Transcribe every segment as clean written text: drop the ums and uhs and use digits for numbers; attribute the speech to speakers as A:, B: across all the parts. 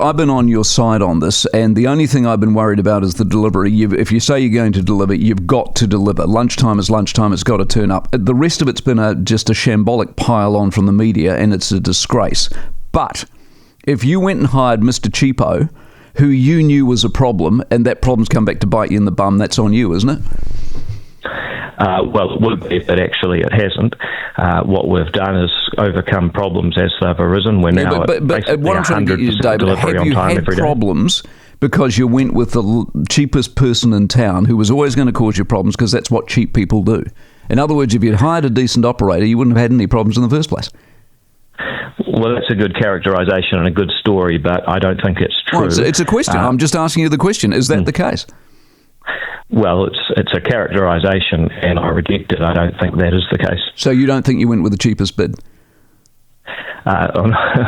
A: I've been on your side on this, and the only thing I've been worried about is the delivery. If you say you're going to deliver, you've got to deliver. Lunchtime is lunchtime. It's got to turn up. The rest of it's been just a shambolic pile-on from the media, and it's a disgrace. But if you went and hired Mr. Cheapo, who you knew was a problem, and that problem's come back to bite you in the bum, that's on you, isn't it?
B: Well, it would be, but actually it hasn't. What we've done is overcome problems as they've arisen. We're now
A: but what I'm trying to get you, David, have you had problems because you went with the cheapest person in town who was always going to cause you problems because that's what cheap people do? In other words, if you'd hired a decent operator, you wouldn't have had any problems in the first place.
B: Well, that's a good characterisation and a good story, but I don't think it's true.
A: Well, it's a question. I'm just asking you the question. Is that the case?
B: Well, it's a characterisation, and I reject it. I don't think that is the case.
A: So you don't think you went with the cheapest bid?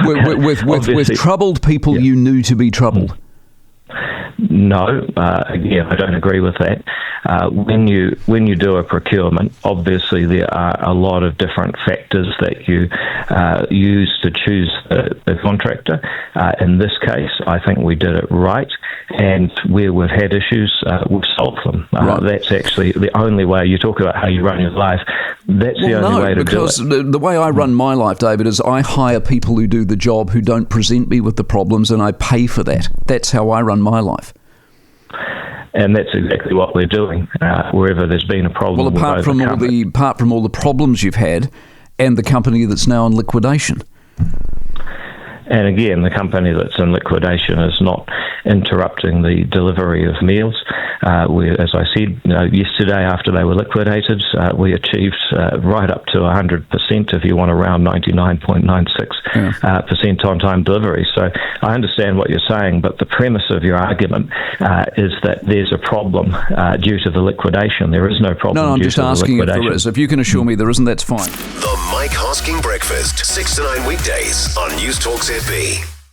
A: With troubled people you knew to be troubled?
B: No, again, I don't agree with that. When you do a procurement, obviously there are a lot of different factors that you use to choose the contractor. In this case, I think we did it right, and where we've had issues, we've solved them. Right. That's actually the only way. You talk about how you run your life. That's the only way to do it.
A: Because the way I run my life, David, is I hire people who do the job, who don't present me with the problems, and I pay for that. That's how I run my life.
B: And that's exactly what we're doing. Wherever there's been a problem,
A: well, apart from all the problems you've had, and the company that's now in liquidation.
B: And again, the company that's in liquidation is not interrupting the delivery of meals. As I said, yesterday after they were liquidated, we achieved right up to 100%, if you want to round 99.96% on-time delivery. So I understand what you're saying, but the premise of your argument is that there's a problem due to the liquidation. There is no problem.
A: No, I'm just asking if there is. If you can assure me there isn't, that's fine.
C: The Mike Hosking Breakfast, 6 to 9 weekdays on News Talk ZB.